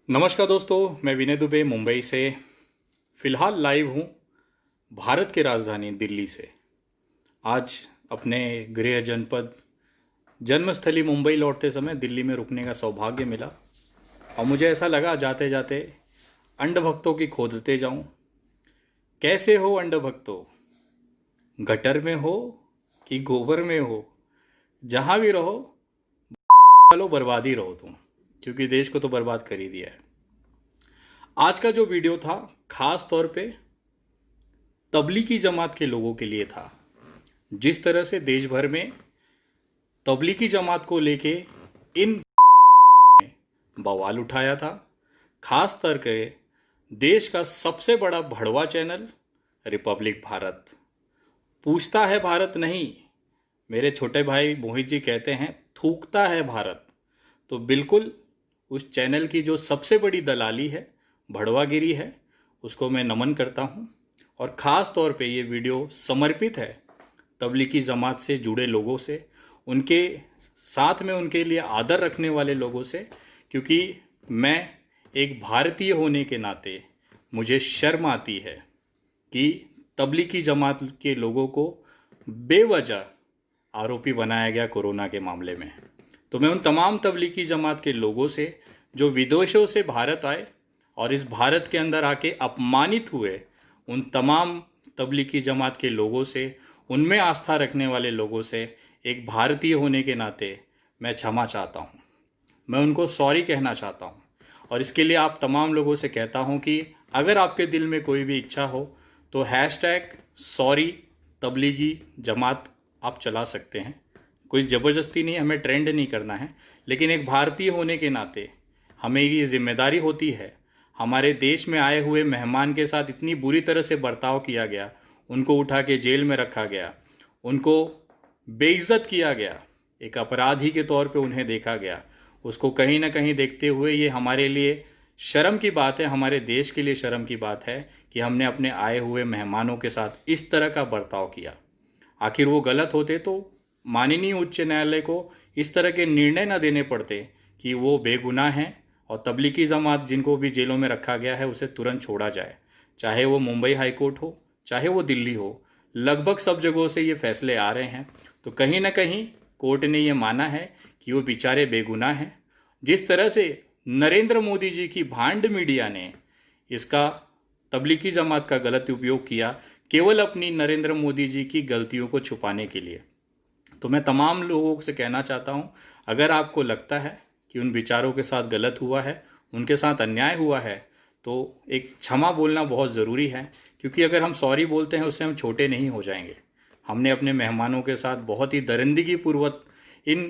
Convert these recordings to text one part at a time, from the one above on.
नमस्कार दोस्तों, मैं विनय दुबे मुंबई से फ़िलहाल लाइव हूँ भारत की राजधानी दिल्ली से। आज अपने गृह जनपद जन्मस्थली मुंबई लौटते समय दिल्ली में रुकने का सौभाग्य मिला और मुझे ऐसा लगा जाते जाते अंड भक्तों की खोदते जाऊँ। कैसे हो अंड भक्तों, गटर में हो कि गोबर में हो, जहाँ भी रहो चलो बर्बादी रहो तुम, क्योंकि देश को तो बर्बाद कर ही दिया है। आज का जो वीडियो था खास तौर पे तबलीगी जमात के लोगों के लिए था। जिस तरह से देश भर में तबलीगी जमात को लेके इन बवाल उठाया था, खास तौर पे देश का सबसे बड़ा भड़वा चैनल रिपब्लिक भारत पूछता है भारत नहीं, मेरे छोटे भाई मोहित जी कहते हैं थूकता है भारत। तो बिल्कुल उस चैनल की जो सबसे बड़ी दलाली है, भड़वागिरी है, उसको मैं नमन करता हूँ। और ख़ास तौर पे ये वीडियो समर्पित है तबलीगी जमात से जुड़े लोगों से, उनके साथ में उनके लिए आदर रखने वाले लोगों से, क्योंकि मैं एक भारतीय होने के नाते मुझे शर्म आती है कि तबलीगी जमात के लोगों को बेवजह आरोपी बनाया गया कोरोना के मामले में। तो मैं उन तमाम तबलीगी जमात के लोगों से जो विदेशों से भारत आए और इस भारत के अंदर आके अपमानित हुए, उन तमाम तबलीगी जमात के लोगों से, उनमें आस्था रखने वाले लोगों से एक भारतीय होने के नाते मैं क्षमा चाहता हूँ। मैं उनको सॉरी कहना चाहता हूँ और इसके लिए आप तमाम लोगों से कहता हूँ कि अगर आपके दिल में कोई भी इच्छा हो तो #सॉरी तबलीगी जमात आप चला सकते हैं। कोई ज़बरदस्ती नहीं, हमें ट्रेंड नहीं करना है, लेकिन एक भारतीय होने के नाते हमें ये जिम्मेदारी होती है। हमारे देश में आए हुए मेहमान के साथ इतनी बुरी तरह से बर्ताव किया गया, उनको उठा के जेल में रखा गया, उनको बेइज्जत किया गया, एक अपराधी के तौर पे उन्हें देखा गया। उसको कहीं ना कहीं देखते हुए ये हमारे लिए शर्म की बात है, हमारे देश के लिए शर्म की बात है कि हमने अपने आए हुए मेहमानों के साथ इस तरह का बर्ताव किया। आखिर वो गलत होते तो माननीय उच्च न्यायालय को इस तरह के निर्णय न देने पड़ते कि वो बेगुनाह हैं और तबलीगी जमात जिनको भी जेलों में रखा गया है उसे तुरंत छोड़ा जाए। चाहे वो मुंबई हाई कोर्ट हो, चाहे वो दिल्ली हो, लगभग सब जगहों से ये फैसले आ रहे हैं। तो कहीं ना कहीं कोर्ट ने ये माना है कि वो बेचारे बेगुनाह हैं। जिस तरह से नरेंद्र मोदी जी की भांड मीडिया ने इसका तबलीगी जमात का गलत उपयोग किया केवल अपनी नरेंद्र मोदी जी की गलतियों को छुपाने के लिए, तो मैं तमाम लोगों से कहना चाहता हूं, अगर आपको लगता है कि उन विचारों के साथ गलत हुआ है, उनके साथ अन्याय हुआ है, तो एक क्षमा बोलना बहुत ज़रूरी है। क्योंकि अगर हम सॉरी बोलते हैं उससे हम छोटे नहीं हो जाएंगे। हमने अपने मेहमानों के साथ बहुत ही दरिंदगी पूर्वक इन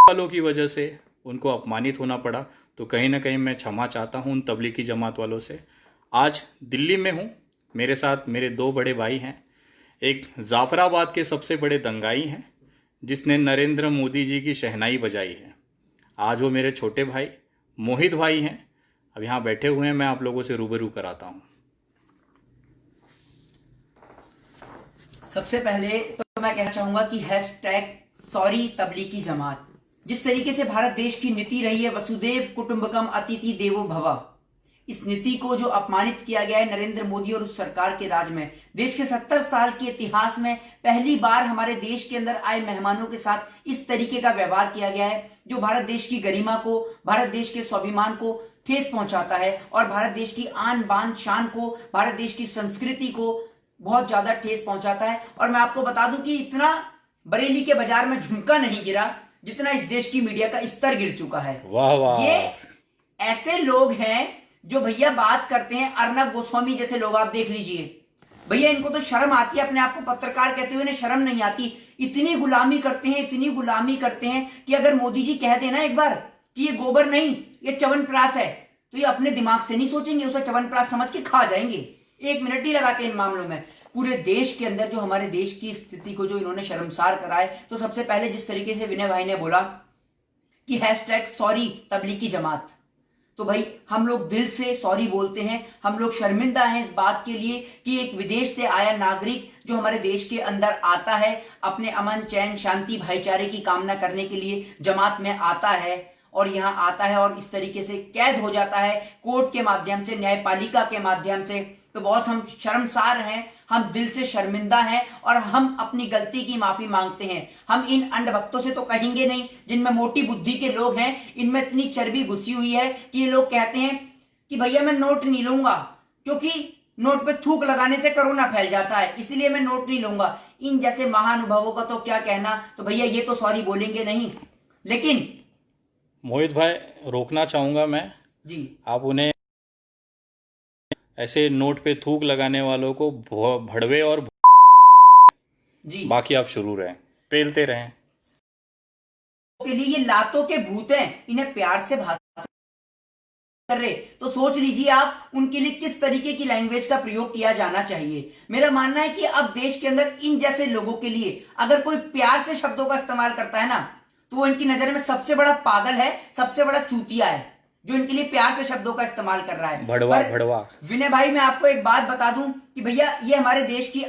वालों की वजह से उनको अपमानित होना पड़ा। तो कहीं ना कहीं मैं क्षमा चाहता हूं उन तबलीगी जमात वालों से। आज दिल्ली में हूं, मेरे साथ मेरे 2 बड़े भाई हैं। एक जाफराबाद के सबसे बड़े दंगाई हैं जिसने नरेंद्र मोदी जी की शहनाई बजाई है। आज वो मेरे छोटे भाई मोहित भाई हैं, अब यहाँ बैठे हुए हैं, मैं आप लोगों से रूबरू कराता हूँ। सबसे पहले तो मैं कहना चाहूंगा कि #सॉरी तबलीगी जमात, जिस तरीके से भारत देश की नीति रही है वसुदेव कुटुंबकम अतिथि देवो भव, इस नीति को जो अपमानित किया गया है नरेंद्र मोदी और उस सरकार के राज में, देश के 70 साल के इतिहास में पहली बार हमारे देश के अंदर आए मेहमानों के साथ इस तरीके का व्यवहार किया गया है जो भारत देश की गरिमा को, भारत देश के स्वाभिमान को ठेस पहुंचाता है और भारत देश की आन बान शान को, भारत देश की संस्कृति को बहुत ज्यादा ठेस पहुंचाता है। और मैं आपको बता दूं कि इतना बरेली के बाजार में झुमका नहीं गिरा जितना इस देश की मीडिया का स्तर गिर चुका है। वाह वाह। ये ऐसे लोग हैं जो भैया बात करते हैं, अर्नब गोस्वामी जैसे लोग आप देख लीजिए भैया, इनको तो शर्म आती है, अपने आप को पत्रकार कहते हुए इन्हें शर्म नहीं आती। इतनी गुलामी करते हैं, इतनी गुलामी करते हैं कि अगर मोदी जी कह देना एक बार कि ये गोबर नहीं ये च्यवनप्राश है, तो ये अपने दिमाग से नहीं सोचेंगे, उसे च्यवनप्राश समझ के खा जाएंगे। 1 मिनट ही लगाते इन मामलों में। पूरे देश के अंदर जो हमारे देश की स्थिति को जो इन्होंने शर्मसार कराए, तो सबसे पहले जिस तरीके से विनय भाई ने बोला कि #सॉरी तबलीगी जमात, तो भाई हम लोग दिल से सॉरी बोलते हैं। हम लोग शर्मिंदा हैं इस बात के लिए कि एक विदेश से आया नागरिक जो हमारे देश के अंदर आता है, अपने अमन चैन शांति भाईचारे की कामना करने के लिए जमात में आता है और यहाँ आता है और इस तरीके से कैद हो जाता है कोर्ट के माध्यम से, न्यायपालिका के माध्यम से, तो बॉस हम शर्मसार हैं, हम दिल से शर्मिंदा हैं और हम अपनी गलती की माफी मांगते हैं। हम इन अंधभक्तों से तो कहेंगे नहीं, जिनमें मोटी बुद्धि के लोग हैं, इनमें इतनी चर्बी घुसी हुई है कि ये लोग कहते हैं कि भैया मैं नोट नहीं लूंगा क्योंकि नोट पे थूक लगाने से कोरोना फैल जाता है, इसलिए मैं नोट नहीं लूंगा। इन जैसे महानुभावों का तो क्या कहना, तो भैया ये तो सॉरी बोलेंगे नहीं। लेकिन मोहित भाई, रोकना चाहूंगा मैं जी, आप उन्हें ऐसे नोट पे थूक लगाने वालों को भड़वे और जी बाकी आप शुरू रहें, पेलते रहें। के लिए ये लातों के भूत हैं, इन्हें प्यार से भाषा कर रहे, तो सोच लीजिए आप उनके लिए किस तरीके की लैंग्वेज का प्रयोग किया जाना चाहिए। मेरा मानना है कि अब देश के अंदर इन जैसे लोगों के लिए अगर कोई प्यार से शब्दों का इस्तेमाल करता है ना, तो वो इनकी नजर में सबसे बड़ा पागल है, सबसे बड़ा चूतिया है, जो इनके लिए प्यार से शब्दों का इस्तेमाल कर रहा है। भड़वा भड़वा। विनय भाई, मैं आपको एक बात बता दूं कि भैया ये हमारे देश की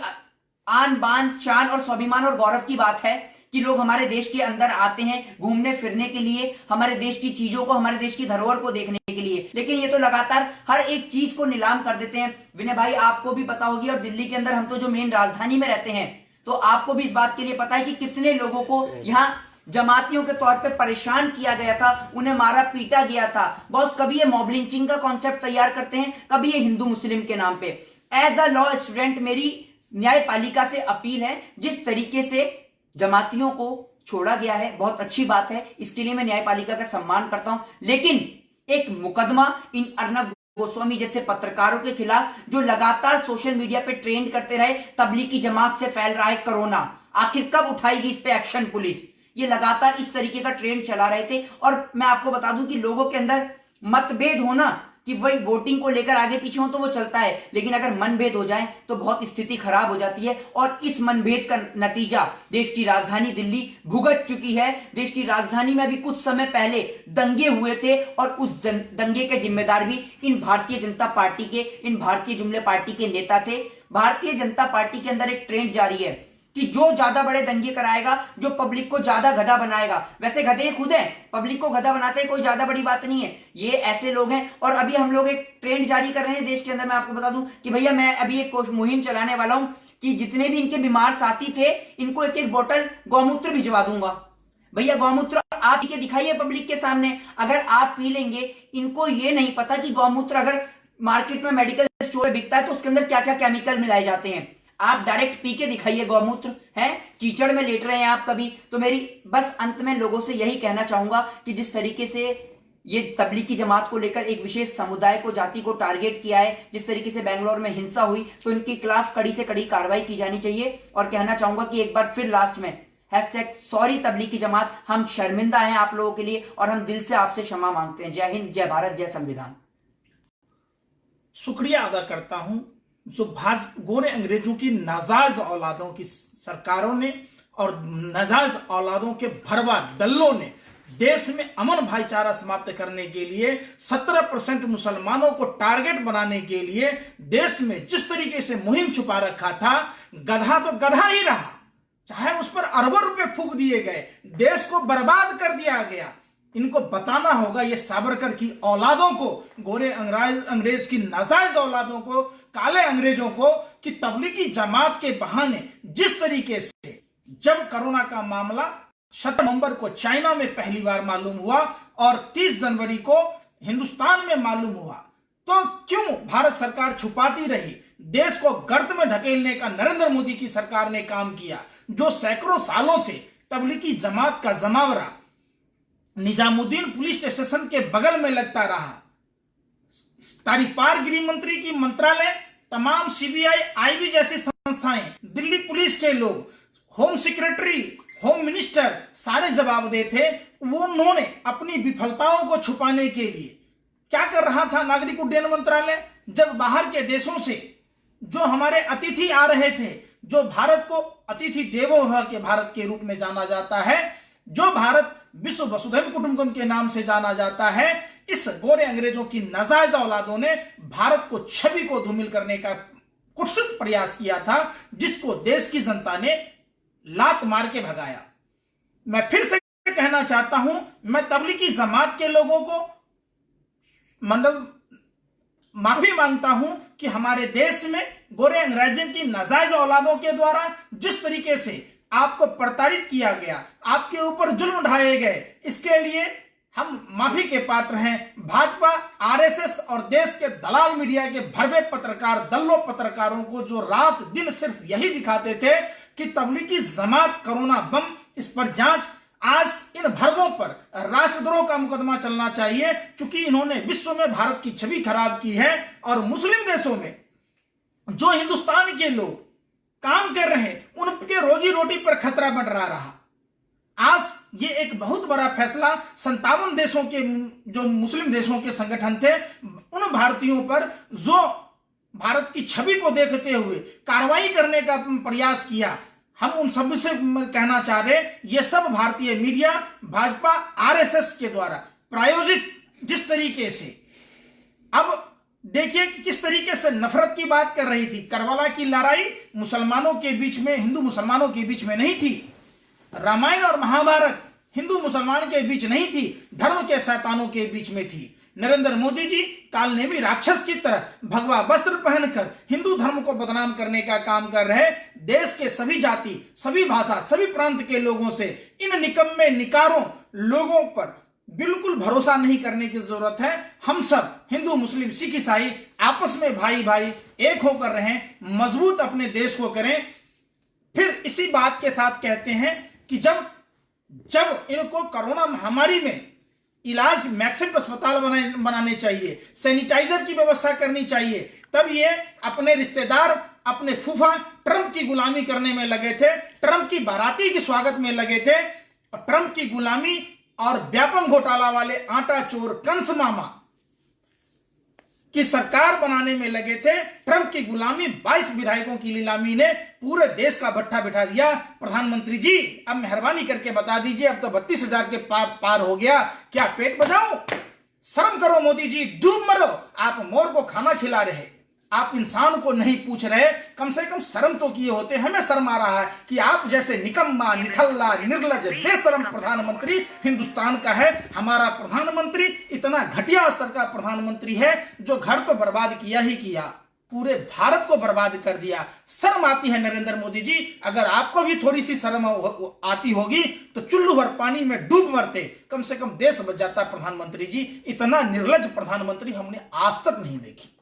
आन बान शान और स्वाभिमान और गौरव की बात है कि लोग हमारे देश के अंदर आते हैं घूमने फिरने के लिए, हमारे देश की चीजों को, हमारे देश की धरोहर को देखने के लिए, लेकिन ये तो लगातार हर एक चीज को नीलाम कर देते हैं। विनय भाई, आपको भी पता होगी, और दिल्ली के अंदर हम तो जो मेन राजधानी में रहते हैं, तो आपको भी इस बात के लिए पता है कि कितने लोगों को यहाँ जमातियों के तौर पे परेशान किया गया था, उन्हें मारा पीटा गया था। बॉस, कभी ये मॉब लिंचिंग का कॉन्सेप्ट तैयार करते हैं, कभी ये हिंदू मुस्लिम के नाम पे। एज अ लॉ स्टूडेंट मेरी न्यायपालिका से अपील है, जिस तरीके से जमातियों को छोड़ा गया है बहुत अच्छी बात है, इसके लिए मैं न्यायपालिका का सम्मान करता हूं, लेकिन एक मुकदमा इन अर्नब गोस्वामी जैसे पत्रकारों के खिलाफ जो लगातार सोशल मीडिया पे ट्रेंड करते रहे, तबलीगी जमात से फैल रहा है कोरोना, आखिर कब उठाएगी इस पे एक्शन पुलिस? ये लगातार इस तरीके का ट्रेंड चला रहे थे। और मैं आपको बता दूं कि लोगों के अंदर मतभेद होना कि वही वोटिंग को लेकर आगे पीछे हो तो वो चलता है, लेकिन अगर मनभेद हो जाए तो बहुत स्थिति खराब हो जाती है। और इस मनभेद का नतीजा देश की राजधानी दिल्ली भुगत चुकी है। देश की राजधानी में भी कुछ समय पहले दंगे हुए थे और उस दंगे के जिम्मेदार भी इन भारतीय जनता पार्टी के, इन भारतीय जुमले पार्टी के नेता थे। भारतीय जनता पार्टी के अंदर एक ट्रेंड जारी है कि जो ज्यादा बड़े दंगे कराएगा, जो पब्लिक को ज्यादा गधा बनाएगा, वैसे गधे खुद हैं, पब्लिक को गधा बनाते हैं, कोई ज्यादा बड़ी बात नहीं है, ये ऐसे लोग हैं। और अभी हम लोग एक ट्रेंड जारी कर रहे हैं देश के अंदर। मैं आपको बता दूं कि भैया मैं अभी एक मुहिम चलाने वाला हूं कि जितने भी इनके बीमार साथी थे, इनको एक एक बोतल गौमूत्र भिजवा दूंगा। भैया गौमूत्र आप पी के दिखाइए पब्लिक के सामने, अगर आप पी लेंगे, इनको ये नहीं पता कि गौमूत्र अगर मार्केट में मेडिकल स्टोर में बिकता है तो उसके अंदर क्या क्या केमिकल मिलाए जाते हैं। आप डायरेक्ट पी के दिखाइए गौमूत्र, है कीचड़ में लेट रहे हैं आप कभी। तो मेरी बस अंत में लोगों से यही कहना चाहूंगा कि जिस तरीके से ये तबलीगी जमात को लेकर एक विशेष समुदाय को, जाति को टारगेट किया है, जिस तरीके से बेंगलोर में हिंसा हुई, तो इनके खिलाफ कड़ी से कड़ी कार्रवाई की जानी चाहिए। और कहना चाहूंगा कि एक बार फिर लास्ट में #सॉरी तबलीगी जमात, हम शर्मिंदा हैं आप लोगों के लिए और हम दिल से आपसे क्षमा मांगते हैं। जय हिंद, जय भारत, जय संविधान। शुक्रिया अदा करता हूं जो भाजपा गोरे अंग्रेजों की नाजायज औलादों की सरकारों ने और नाजायज औलादों के भरवा दल्लों ने देश में अमन भाईचारा समाप्त करने के लिए 17% मुसलमानों को टारगेट बनाने के लिए देश में जिस तरीके से मुहिम छुपा रखा था, गधा तो गधा ही रहा, चाहे उस पर अरबों रुपए फूंक दिए गए, देश को बर्बाद कर दिया गया। इनको बताना होगा ये साबरकर की औलादों को, गोरे अंग्रेज की नाजायज औलादों को, काले अंग्रेजों को, कि तबलीगी जमात के बहाने जिस तरीके से जब कोरोना का मामला 7 नवंबर को चाइना में पहली बार मालूम हुआ और 30 जनवरी को हिंदुस्तान में मालूम हुआ, तो क्यों भारत सरकार छुपाती रही? देश को गर्त में ढकेलने का नरेंद्र मोदी की सरकार ने काम किया, जो सैकड़ों सालों से तबलीगी जमात का जमावरा निजामुद्दीन पुलिस स्टेशन के बगल में लगता रहा। तारीपार गृह मंत्री की मंत्रालय, तमाम सीबीआई, आईबी जैसी संस्थाएं, दिल्ली पुलिस के लोग, होम सेक्रेटरी, होम मिनिस्टर सारे जवाबदेह थे। वो उन्होंने अपनी विफलताओं को छुपाने के लिए क्या कर रहा था नागरिक उड्डयन मंत्रालय? जब बाहर के देशों से जो हमारे अतिथि आ रहे थे, जो भारत को अतिथि देवो भव के भारत के रूप में जाना जाता है, जो भारत विश्व वसुधैव कुटुंबकम के नाम से जाना जाता है, इस गोरे अंग्रेजों की नाजायज औलादों ने भारत को छवि को धूमिल करने का कुत्सित प्रयास किया था, जिसको देश की जनता ने लात मार के भगाया। मैं फिर से कहना चाहता हूं, मैं तबलीगी जमात के लोगों को माफी मांगता हूं कि हमारे देश में गोरे अंग्रेजों की नाजायज औलादों के द्वारा जिस तरीके से आपको प्रताड़ित किया गया, आपके ऊपर जुल्म ढाए गए, इसके लिए हम माफी के पात्र हैं। भाजपा, आरएसएस और देश के दलाल मीडिया के भरवे पत्रकार, दल्लो पत्रकारों को जो रात दिन सिर्फ यही दिखाते थे कि तबलीगी जमात कोरोना बम, इस पर जांच। आज इन भरवों पर राष्ट्रद्रोह का मुकदमा चलना चाहिए, क्योंकि इन्होंने विश्व में भारत की छवि खराब की है और मुस्लिम देशों में जो हिंदुस्तान के लोग काम कर रहे हैं उनके रोजी रोटी पर खतरा मंडरा रहा। आज ये एक बहुत बड़ा फैसला 57 देशों के जो मुस्लिम देशों के संगठन थे, उन भारतीयों पर जो भारत की छवि को देखते हुए कार्रवाई करने का प्रयास किया, हम उन सब से कहना चाह रहे, ये सब भारतीय मीडिया, भाजपा, आरएसएस के द्वारा प्रायोजित जिस तरीके से, अब देखिए कि किस तरीके से नफरत की बात कर रही थी। करबला की लड़ाई मुसलमानों के बीच में, हिंदू मुसलमानों के बीच में नहीं थी। रामायण और महाभारत हिंदू मुसलमान के बीच नहीं थी, धर्म के शैतानों के बीच में थी। नरेंद्र मोदी जी कालनेमी राक्षस की तरह भगवा वस्त्र पहनकर हिंदू धर्म को बदनाम करने का काम कर रहे। देश के सभी जाति, सभी भाषा, सभी प्रांत के लोगों से इन निकम्मे निकारों लोगों पर बिल्कुल भरोसा नहीं करने की जरूरत है। हम सब हिंदू, मुस्लिम, सिख, ईसाई आपस में भाई भाई एक होकर रहें, मजबूत अपने देश को करें। फिर इसी बात के साथ कहते हैं कि जब इनको कोरोना महामारी में इलाज मैक्सिमम अस्पताल बनाने चाहिए, सैनिटाइजर की व्यवस्था करनी चाहिए, तब ये अपने रिश्तेदार, अपने फूफा ट्रंप की गुलामी करने में लगे थे, ट्रंप की बाराती के स्वागत में लगे थे, और ट्रंप की गुलामी और व्यापम घोटाला वाले आटा चोर कंस मामा की सरकार बनाने में लगे थे। ट्रंप की गुलामी 22 विधायकों की नीलामी ने पूरे देश का भट्ठा बिठा दिया। प्रधानमंत्री जी अब मेहरबानी करके बता दीजिए, अब तो 32,000 के पार हो गया, क्या पेट बचाओ? शर्म करो मोदी जी, डूब मरो। आप मोर को खाना खिला रहे, आप इंसान को नहीं पूछ रहे, कम से कम शर्म तो किए होते। हमें शर्म आ रहा है कि आप जैसे निकम्मा, निठल्ला, निर्लज, बेशर्म प्रधानमंत्री हिंदुस्तान का है। हमारा प्रधानमंत्री इतना घटिया स्तर का प्रधानमंत्री है जो घर तो बर्बाद किया ही किया, पूरे भारत को बर्बाद कर दिया। शर्म आती है नरेंद्र मोदी जी, अगर आपको भी थोड़ी सी शर्म आती होगी तो चुल्लू भर पानी में डूब मरते, कम से कम देश बच जाता। प्रधानमंत्री जी, इतना निर्लज प्रधानमंत्री हमने आज तक नहीं देखी।